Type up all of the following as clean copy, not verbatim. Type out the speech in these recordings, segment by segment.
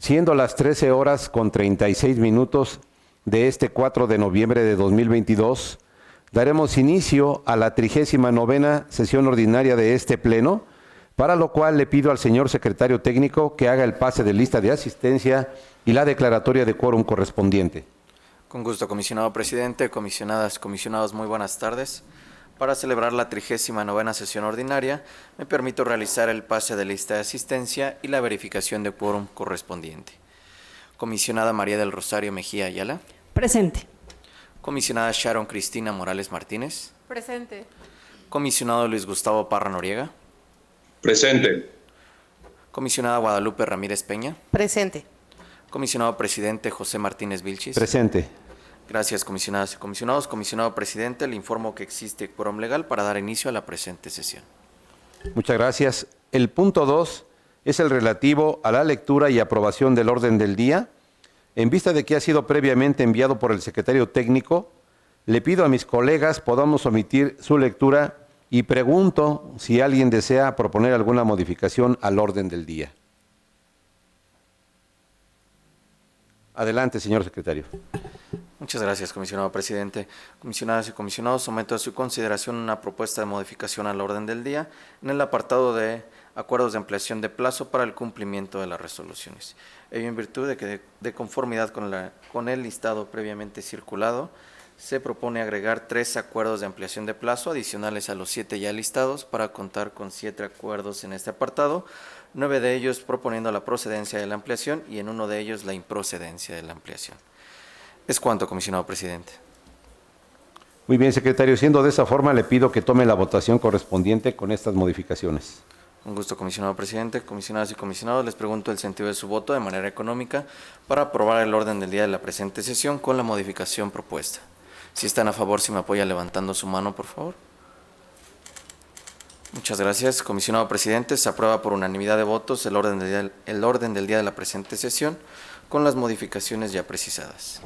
Siendo las 13 horas con 36 minutos de este 4 de noviembre de 2022, daremos inicio a la 39ª sesión ordinaria de este Pleno, para lo cual le pido al señor secretario técnico que haga el pase de lista de asistencia y la declaratoria de quórum correspondiente. Con gusto, comisionado presidente, comisionadas, comisionados, muy buenas tardes. Para celebrar la 39ª sesión ordinaria, me permito realizar el pase de lista de asistencia y la verificación de quórum correspondiente. Comisionada María del Rosario Mejía Ayala. Presente. Comisionada Sharon Cristina Morales Martínez. Presente. Comisionado Luis Gustavo Parra Noriega. Presente. Comisionada Guadalupe Ramírez Peña. Presente. Comisionado presidente José Martínez Vilchis. Presente. Gracias, comisionadas y comisionados. Comisionado presidente, le informo que existe quórum legal para dar inicio a la presente sesión. Muchas gracias. El punto 2 es el relativo a la lectura y aprobación del orden del día. En vista de que ha sido previamente enviado por el secretario técnico, le pido a mis colegas podamos omitir su lectura y pregunto si alguien desea proponer alguna modificación al orden del día. Adelante, señor secretario. Muchas gracias, comisionado presidente. Comisionadas y comisionados, someto a su consideración una propuesta de modificación al orden del día en el apartado de acuerdos de ampliación de plazo para el cumplimiento de las resoluciones. Ello en virtud de que, de conformidad con el listado previamente circulado, se propone agregar 3 acuerdos de ampliación de plazo adicionales a los 7 ya listados para contar con 7 acuerdos en este apartado, 9 de ellos proponiendo la procedencia de la ampliación y en uno de ellos la improcedencia de la ampliación. Es cuanto, comisionado presidente. Muy bien, secretario. Siendo de esa forma, le pido que tome la votación correspondiente con estas modificaciones. Un gusto, comisionado presidente. Comisionadas y comisionados, les pregunto el sentido de su voto de manera económica para aprobar el orden del día de la presente sesión con la modificación propuesta. Si están a favor, si me apoya levantando su mano, por favor. Muchas gracias. Comisionado presidente, se aprueba por unanimidad de votos el orden del día de la presente sesión con las modificaciones ya precisadas.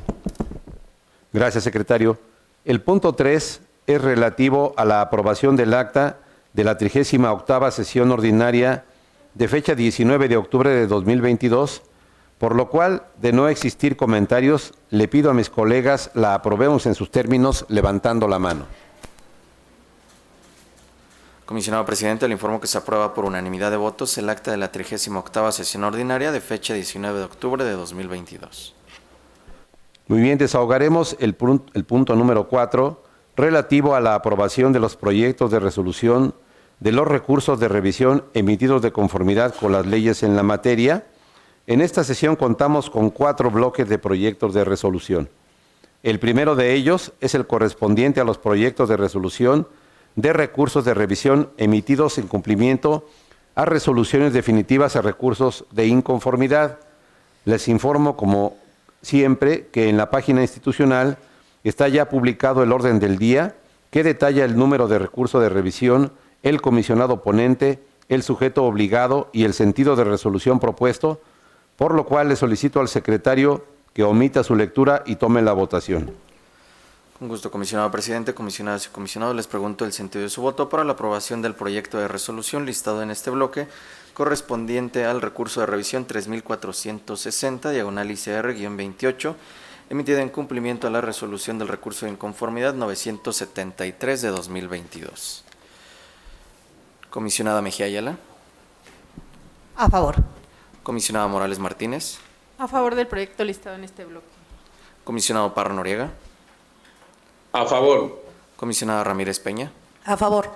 Gracias, secretario. El punto 3 es relativo a la aprobación del acta de la 38ª sesión ordinaria de fecha 19 de octubre de 2022, por lo cual, de no existir comentarios, le pido a mis colegas la aprobemos en sus términos levantando la mano. Comisionado presidente, le informo que se aprueba por unanimidad de votos el acta de la 38ª sesión ordinaria de fecha 19 de octubre de 2022. Muy bien, desahogaremos el punto número 4, relativo a la aprobación de los proyectos de resolución de los recursos de revisión emitidos de conformidad con las leyes en la materia. En esta sesión contamos con 4 bloques de proyectos de resolución. El primero de ellos es el correspondiente a los proyectos de resolución de recursos de revisión emitidos en cumplimiento a resoluciones definitivas a recursos de inconformidad. Les informo, como siempre, que en la página institucional está ya publicado el orden del día que detalla el número de recurso de revisión, el comisionado ponente, el sujeto obligado y el sentido de resolución propuesto, por lo cual le solicito al secretario que omita su lectura y tome la votación. Con gusto, comisionado presidente, comisionadas y comisionados, les pregunto el sentido de su voto para la aprobación del proyecto de resolución listado en este bloque, correspondiente al recurso de revisión 3460, diagonal ICR-28, emitida en cumplimiento a la resolución del recurso de inconformidad 973 de 2022. Comisionada Mejía Ayala. A favor. Comisionada Morales Martínez. A favor del proyecto listado en este bloque. Comisionado Parra Noriega. A favor. Comisionada Ramírez Peña. A favor.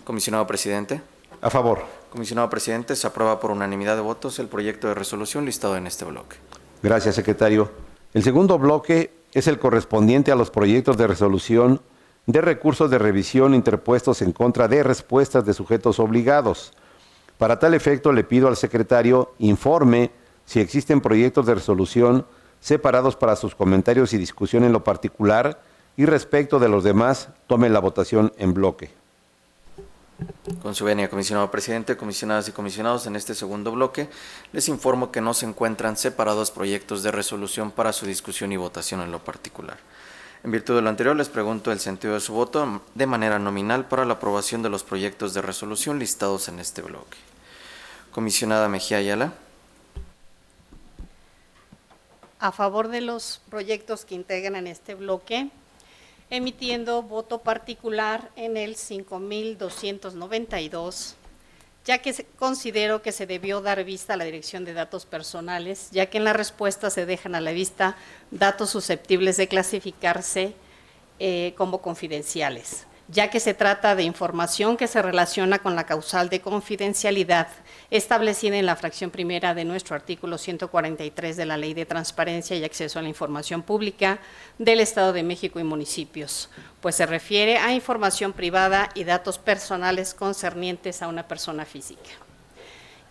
Comisionado presidente. A favor. Comisionado presidente, se aprueba por unanimidad de votos el proyecto de resolución listado en este bloque. Gracias, secretario. El segundo bloque es el correspondiente a los proyectos de resolución de recursos de revisión interpuestos en contra de respuestas de sujetos obligados. Para tal efecto, le pido al secretario informe si existen proyectos de resolución separados para sus comentarios y discusión en lo particular, y respecto de los demás, tome la votación en bloque. Con su venia, comisionado presidente, comisionadas y comisionados, en este segundo bloque les informo que no se encuentran separados proyectos de resolución para su discusión y votación en lo particular. En virtud de lo anterior, les pregunto el sentido de su voto de manera nominal para la aprobación de los proyectos de resolución listados en este bloque. Comisionada Mejía Ayala. a favor de los proyectos que integran este bloque, emitiendo voto particular en el 5292, ya que considero que se debió dar vista a la Dirección de Datos Personales, ya que en la respuesta se dejan a la vista datos susceptibles de clasificarse como confidenciales, ya que se trata de información que se relaciona con la causal de confidencialidad establecida en la fracción primera de nuestro artículo 143 de la Ley de Transparencia y Acceso a la Información Pública del Estado de México y municipios, pues se refiere a información privada y datos personales concernientes a una persona física.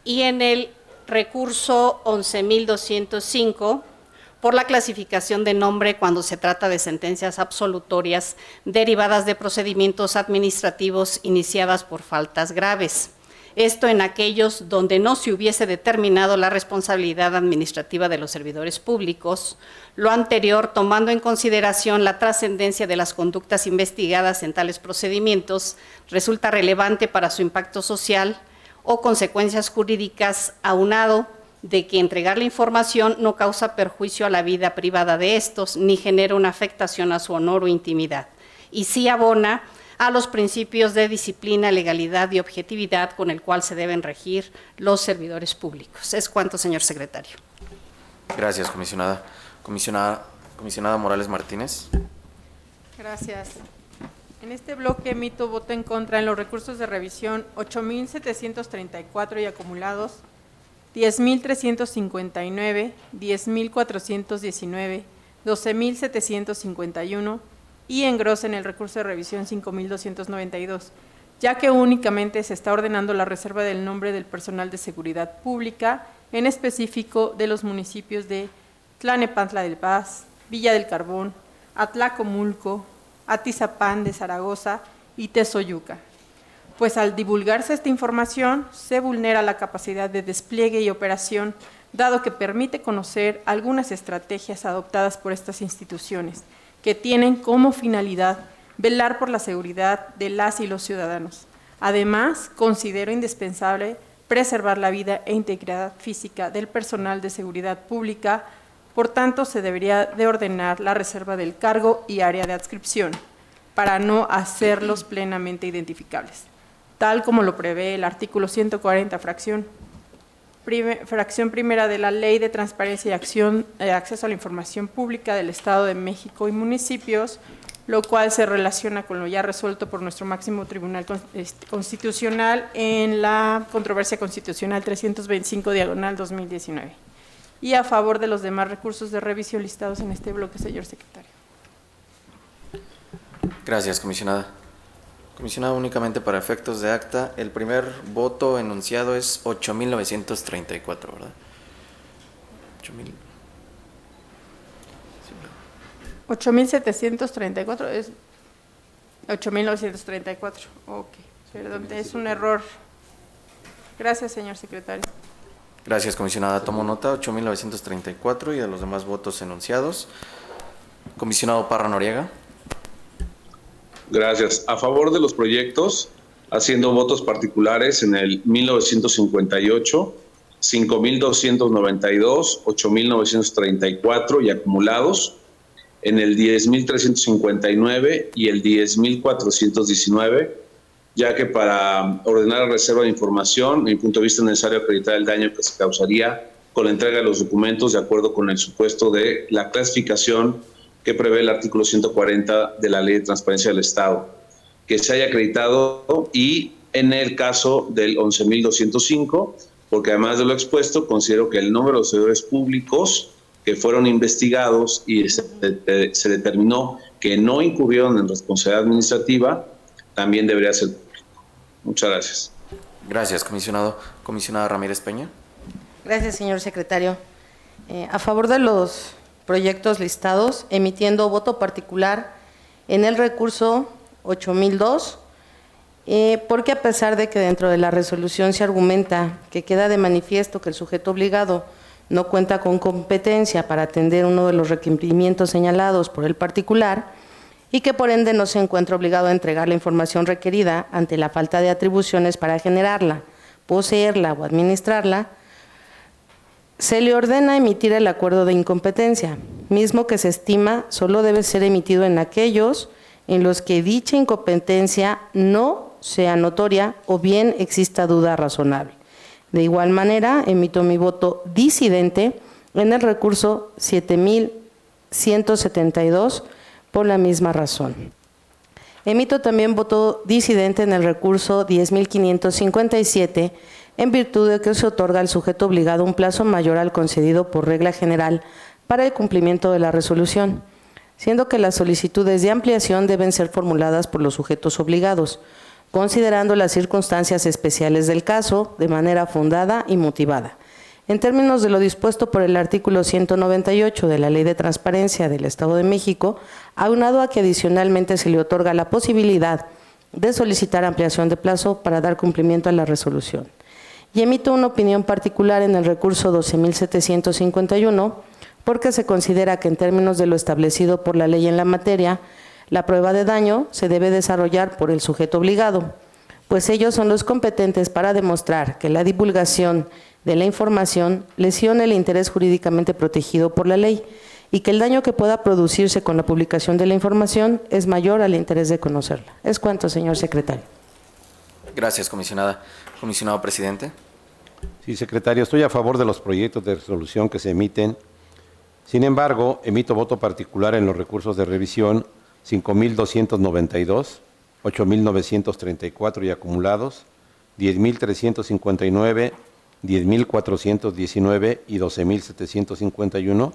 Y en el recurso 11.205, por la clasificación de nombre cuando se trata de sentencias absolutorias derivadas de procedimientos administrativos iniciadas por faltas graves. Esto en aquellos donde no se hubiese determinado la responsabilidad administrativa de los servidores públicos, lo anterior tomando en consideración la trascendencia de las conductas investigadas en tales procedimientos, resulta relevante para su impacto social o consecuencias jurídicas, aunado de que entregar la información no causa perjuicio a la vida privada de estos, ni genera una afectación a su honor o intimidad, y sí abona a los principios de disciplina, legalidad y objetividad con el cual se deben regir los servidores públicos. Es cuanto, señor secretario. Gracias, comisionada. Comisionada Morales Martínez. Gracias. En este bloque emito voto en contra en los recursos de revisión 8.734 y acumulados 10.359, 10.419, 12.751 y engrosa en el recurso de revisión 5.292, ya que únicamente se está ordenando la reserva del nombre del personal de seguridad pública, en específico de los municipios de Tlanepantla del Paz, Villa del Carbón, Atlacomulco, Atizapán de Zaragoza y Tezoyuca. Pues al divulgarse esta información se vulnera la capacidad de despliegue y operación, dado que permite conocer algunas estrategias adoptadas por estas instituciones, que tienen como finalidad velar por la seguridad de las y los ciudadanos. Además, considero indispensable preservar la vida e integridad física del personal de seguridad pública, por tanto, se debería de ordenar la reserva del cargo y área de adscripción, para no hacerlos plenamente identificables, tal como lo prevé el artículo 140, fracción primera de la Ley de Transparencia y Acceso a la Información Pública del Estado de México y municipios, lo cual se relaciona con lo ya resuelto por nuestro máximo tribunal constitucional en la controversia constitucional 325/2019. Y a favor de los demás recursos de revisión listados en este bloque, señor secretario. Gracias, comisionada. Comisionada, únicamente para efectos de acta, el primer voto enunciado es 8.934, ¿verdad? 8.734 es 8.934. Ok, perdón, es un error. Gracias, señor secretario. Gracias, comisionada. Tomo nota, 8.934 y de los demás votos enunciados. Comisionado Parra Noriega. Gracias. A favor de los proyectos, haciendo votos particulares en el 1958, 5.292, 8.934 y acumulados, en el 10.359 y el 10.419, ya que para ordenar la reserva de información, en mi punto de vista, es necesario acreditar el daño que se causaría con la entrega de los documentos de acuerdo con el supuesto de la clasificación que prevé el artículo 140 de la Ley de Transparencia del Estado, que se haya acreditado, y en el caso del 11.205, porque además de lo expuesto, considero que el número de servidores públicos que fueron investigados y se determinó que no incurrieron en responsabilidad administrativa, también debería ser público. Muchas gracias. Gracias, comisionado. Comisionada Ramírez Peña. Gracias, señor secretario. A favor de los proyectos listados, emitiendo voto particular en el recurso 8002, porque a pesar de que dentro de la resolución se argumenta que queda de manifiesto que el sujeto obligado no cuenta con competencia para atender uno de los requerimientos señalados por el particular y que por ende no se encuentra obligado a entregar la información requerida ante la falta de atribuciones para generarla, poseerla o administrarla, se le ordena emitir el acuerdo de incompetencia, mismo que se estima solo debe ser emitido en aquellos en los que dicha incompetencia no sea notoria o bien exista duda razonable. De igual manera, emito mi voto disidente en el recurso 7172 por la misma razón. Emito también voto disidente en el recurso 10557 en virtud de que se otorga al sujeto obligado un plazo mayor al concedido por regla general para el cumplimiento de la resolución, siendo que las solicitudes de ampliación deben ser formuladas por los sujetos obligados, considerando las circunstancias especiales del caso de manera fundada y motivada. En términos de lo dispuesto por el artículo 198 de la Ley de Transparencia del Estado de México, aunado a que adicionalmente se le otorga la posibilidad de solicitar ampliación de plazo para dar cumplimiento a la resolución. Y emito una opinión particular en el recurso 12.751, porque se considera que en términos de lo establecido por la ley en la materia, la prueba de daño se debe desarrollar por el sujeto obligado, pues ellos son los competentes para demostrar que la divulgación de la información lesiona el interés jurídicamente protegido por la ley y que el daño que pueda producirse con la publicación de la información es mayor al interés de conocerla. Es cuanto, señor secretario. Gracias, comisionada. Comisionado presidente. Sí, secretario, estoy a favor de los proyectos de resolución que se emiten. Sin embargo, emito voto particular en los recursos de revisión 5.292, 8.934 y acumulados, 10.359, 10.419 y 12.751,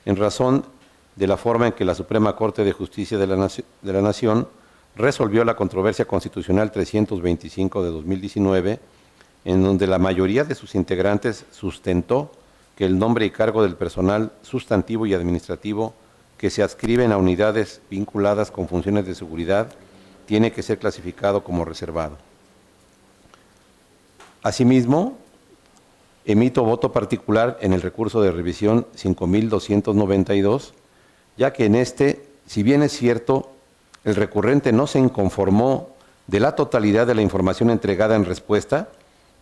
en razón de la forma en que la Suprema Corte de Justicia de la Nación resolvió la controversia constitucional 325 de 2019, en donde la mayoría de sus integrantes sustentó que el nombre y cargo del personal sustantivo y administrativo que se adscriben a unidades vinculadas con funciones de seguridad tiene que ser clasificado como reservado. Asimismo, emito voto particular en el recurso de revisión 5.292, ya que en este, si bien es cierto, el recurrente no se inconformó de la totalidad de la información entregada en respuesta,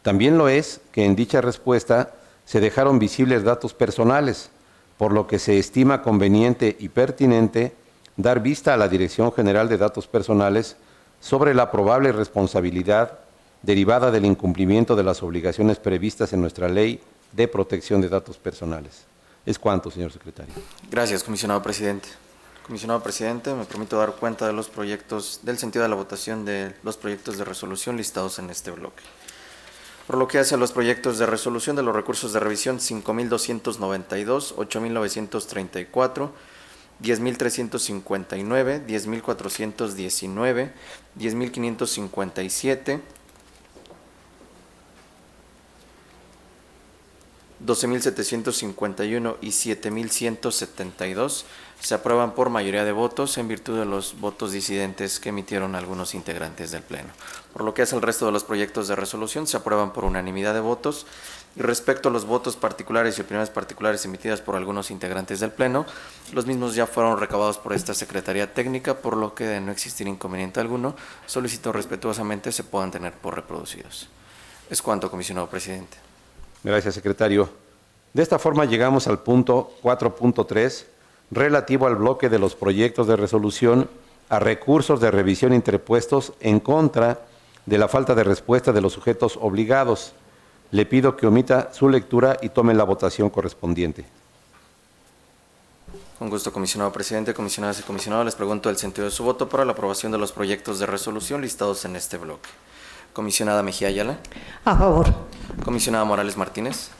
también lo es que en dicha respuesta se dejaron visibles datos personales, por lo que se estima conveniente y pertinente dar vista a la Dirección General de Datos Personales sobre la probable responsabilidad derivada del incumplimiento de las obligaciones previstas en nuestra Ley de Protección de Datos Personales. Es cuanto, señor secretario. Gracias, comisionado presidente. Comisionado presidente, me permito dar cuenta de los proyectos, del sentido de la votación de los proyectos de resolución listados en este bloque. Por lo que hace a los proyectos de resolución de los recursos de revisión 5.292, 8.934, 10.359, 10.419, 10.557, 12.751 y 7.172 se aprueban por mayoría de votos en virtud de los votos disidentes que emitieron algunos integrantes del Pleno. Por lo que hace el resto de los proyectos de resolución se aprueban por unanimidad de votos. Y respecto a los votos particulares y opiniones particulares emitidas por algunos integrantes del Pleno, los mismos ya fueron recabados por esta Secretaría Técnica, por lo que de no existir inconveniente alguno, solicito respetuosamente se puedan tener por reproducidos. Es cuanto, comisionado presidente. Gracias, secretario. De esta forma llegamos al punto 4.3, relativo al bloque de los proyectos de resolución a recursos de revisión interpuestos en contra de la falta de respuesta de los sujetos obligados. Le pido que omita su lectura y tome la votación correspondiente. Con gusto, comisionado presidente, comisionadas y comisionados, les pregunto el sentido de su voto para la aprobación de los proyectos de resolución listados en este bloque. Comisionada Mejía Ayala. A favor. Comisionada Morales Martínez.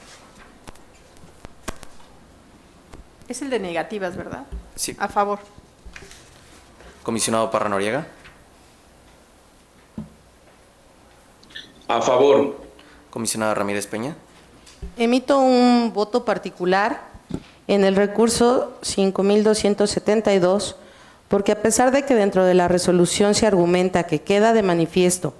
Es el de negativas, ¿verdad? Sí. A favor. Comisionado Parra Noriega. A favor. Comisionada Ramírez Peña. Emito un voto particular en el recurso 5.272, porque a pesar de que dentro de la resolución se argumenta que queda de manifiesto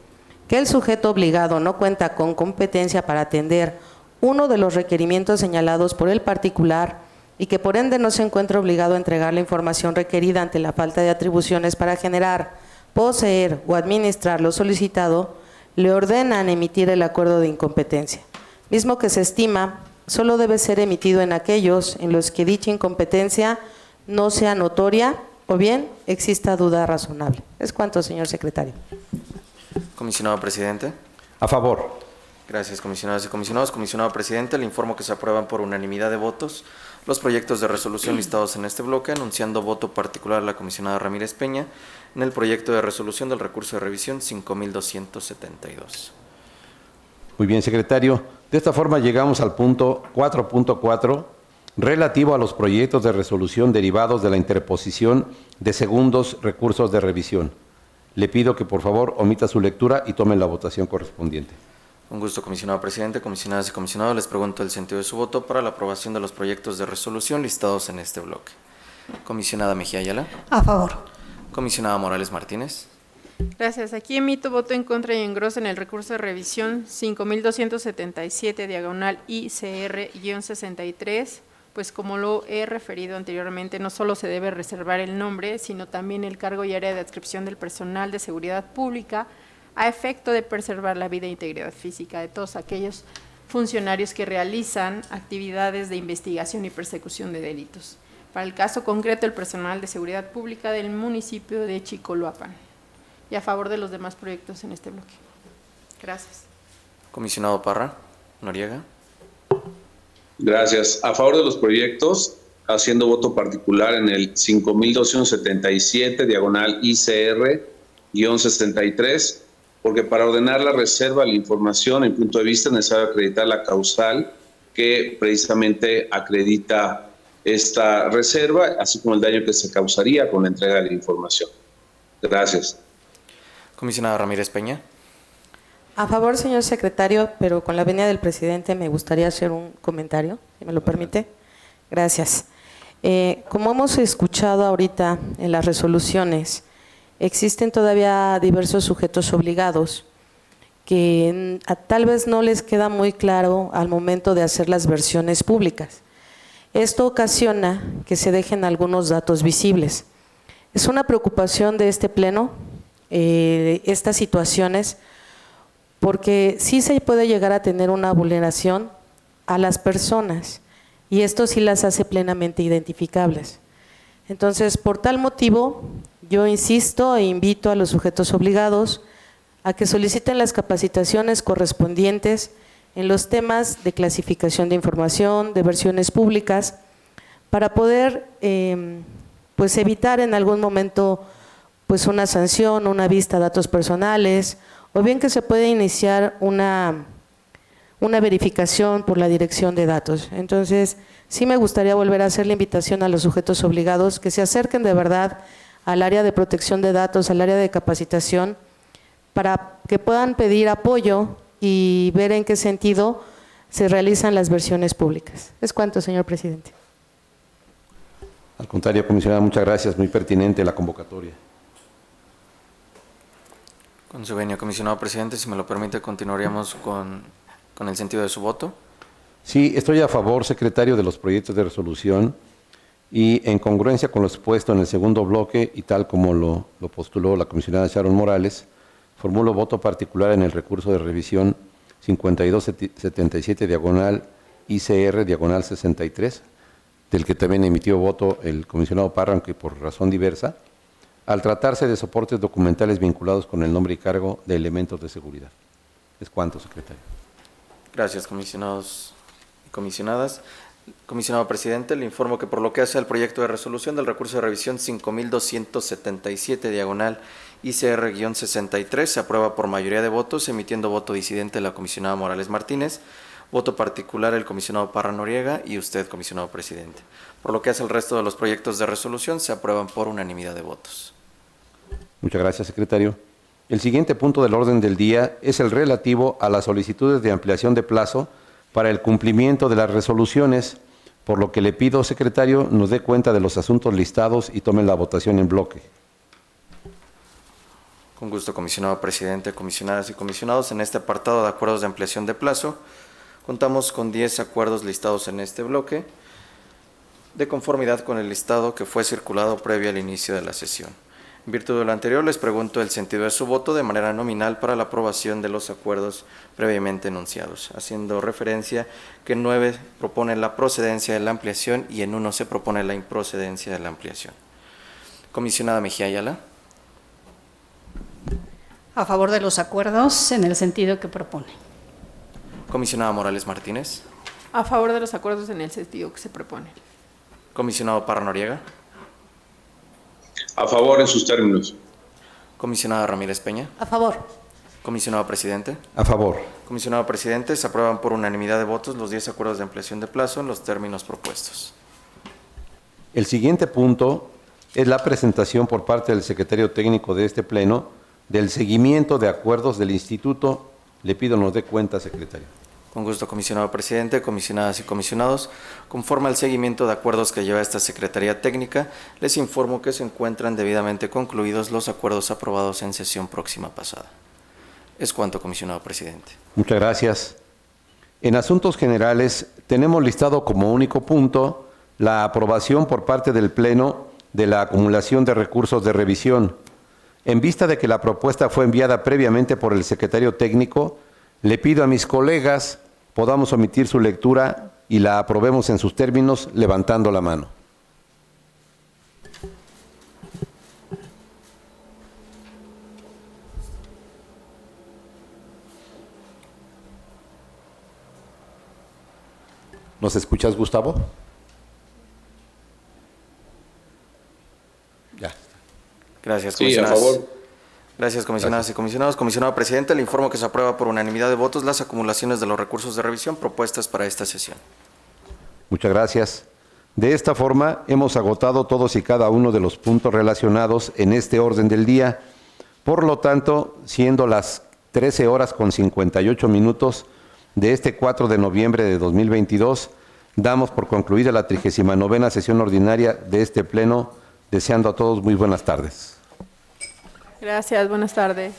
que el sujeto obligado no cuenta con competencia para atender uno de los requerimientos señalados por el particular y que por ende no se encuentra obligado a entregar la información requerida ante la falta de atribuciones para generar, poseer o administrar lo solicitado, le ordenan emitir el acuerdo de incompetencia, mismo que se estima solo debe ser emitido en aquellos en los que dicha incompetencia no sea notoria o bien exista duda razonable. Es cuanto, señor secretario. Comisionado presidente. A favor. Gracias, comisionadas y comisionados. Comisionado presidente, le informo que se aprueban por unanimidad de votos los proyectos de resolución listados en este bloque, anunciando voto particular a la comisionada Ramírez Peña en el proyecto de resolución del recurso de revisión 5272. Muy bien, secretario. De esta forma llegamos al punto 4.4, relativo a los proyectos de resolución derivados de la interposición de segundos recursos de revisión. Le pido que por favor omita su lectura y tomen la votación correspondiente. Un gusto, comisionado presidente, comisionadas y comisionados. Les pregunto el sentido de su voto para la aprobación de los proyectos de resolución listados en este bloque. Comisionada Mejía Ayala. A favor. Comisionada Morales Martínez. Gracias. Aquí emito voto en contra y engroso en el recurso de revisión 5277, diagonal ICR-63, pues como lo he referido anteriormente, no solo se debe reservar el nombre, sino también el cargo y área de adscripción del personal de seguridad pública, a efecto de preservar la vida e integridad física de todos aquellos funcionarios que realizan actividades de investigación y persecución de delitos. Para el caso concreto, el personal de seguridad pública del municipio de Chicoloapan. Y a favor de los demás proyectos en este bloque. Gracias. Comisionado Parra Noriega. Gracias. A favor de los proyectos, haciendo voto particular en el 5277, diagonal ICR-63, porque para ordenar la reserva de la información, en punto de vista, es necesario acreditar la causal que precisamente acredita esta reserva, así como el daño que se causaría con la entrega de la información. Gracias. Comisionada Ramírez Peña. A favor, señor secretario, pero con la venia del presidente me gustaría hacer un comentario, si me lo permite. Gracias. Como hemos escuchado ahorita en las resoluciones, existen todavía diversos sujetos obligados que tal vez no les queda muy claro al momento de hacer las versiones públicas. Esto ocasiona que se dejen algunos datos visibles. Es una preocupación de este pleno, estas situaciones, porque sí se puede llegar a tener una vulneración a las personas y esto sí las hace plenamente identificables. Entonces, por tal motivo, yo insisto e invito a los sujetos obligados a que soliciten las capacitaciones correspondientes en los temas de clasificación de información, de versiones públicas, para poder pues evitar en algún momento pues una sanción, una vista a datos personales, o bien que se puede iniciar una verificación por la dirección de datos. Entonces, sí me gustaría volver a hacer la invitación a los sujetos obligados que se acerquen de verdad al área de protección de datos, al área de capacitación, para que puedan pedir apoyo y ver en qué sentido se realizan las versiones públicas. Es cuanto, señor presidente. Al contrario, comisionada, muchas gracias. Muy pertinente la convocatoria. Con su venia, comisionado presidente, si me lo permite, continuaríamos con el sentido de su voto. Sí, estoy a favor, secretario, de los proyectos de resolución y en congruencia con lo expuesto en el segundo bloque y tal como lo postuló la comisionada Sharon Morales, formulo voto particular en el recurso de revisión 5277 diagonal ICR diagonal 63, del que también emitió voto el comisionado Parra, aunque por razón diversa, al tratarse de soportes documentales vinculados con el nombre y cargo de elementos de seguridad. Es cuanto, secretario. Gracias, comisionados y comisionadas. Comisionado presidente, le informo que por lo que hace al proyecto de resolución del recurso de revisión 5277 diagonal ICR-63 se aprueba por mayoría de votos, emitiendo voto disidente la comisionada Morales Martínez, voto particular el comisionado Parra Noriega y usted, comisionado presidente. Por lo que hace al resto de los proyectos de resolución se aprueban por unanimidad de votos. Muchas gracias, secretario. El siguiente punto del orden del día es el relativo a las solicitudes de ampliación de plazo para el cumplimiento de las resoluciones, por lo que le pido, secretario, nos dé cuenta de los asuntos listados y tomen la votación en bloque. Con gusto, comisionado presidente, comisionadas y comisionados. En este apartado de acuerdos de ampliación de plazo, contamos con 10 acuerdos listados en este bloque, de conformidad con el listado que fue circulado previo al inicio de la sesión. En virtud de lo anterior, les pregunto el sentido de su voto de manera nominal para la aprobación de los acuerdos previamente enunciados, haciendo referencia que en 9 propone la procedencia de la ampliación y en 1 se propone la improcedencia de la ampliación. Comisionada Mejía Ayala. A favor de los acuerdos en el sentido que propone. Comisionada Morales Martínez. A favor de los acuerdos en el sentido que se propone. Comisionado Parra Noriega. A favor en sus términos. Comisionada Ramírez Peña. A favor. Comisionado Presidente. A favor. Comisionado Presidente, se aprueban por unanimidad de votos los 10 acuerdos de ampliación de plazo en los términos propuestos. El siguiente punto es la presentación por parte del secretario técnico de este pleno del seguimiento de acuerdos del instituto. Le pido nos dé cuenta, secretario. Con gusto, comisionado presidente, comisionadas y comisionados. Conforme al seguimiento de acuerdos que lleva esta Secretaría Técnica, les informo que se encuentran debidamente concluidos los acuerdos aprobados en sesión próxima pasada. Es cuanto, comisionado presidente. Muchas gracias. En asuntos generales, tenemos listado como único punto la aprobación por parte del Pleno de la acumulación de recursos de revisión. En vista de que la propuesta fue enviada previamente por el secretario técnico, le pido a mis colegas podamos omitir su lectura y la aprobemos en sus términos levantando la mano. ¿Nos escuchas, Gustavo? Ya. Gracias, Sí, a comisionadas. favor. Gracias, comisionadas y comisionados. Comisionado presidente, le informo que se aprueba por unanimidad de votos las acumulaciones de los recursos de revisión propuestas para esta sesión. Muchas gracias. De esta forma, hemos agotado todos y cada uno de los puntos relacionados en este orden del día. Por lo tanto, siendo las 13:58 de este 4 de noviembre de 2022, damos por concluida la 39ª sesión ordinaria de este pleno, deseando a todos muy buenas tardes. Gracias, buenas tardes.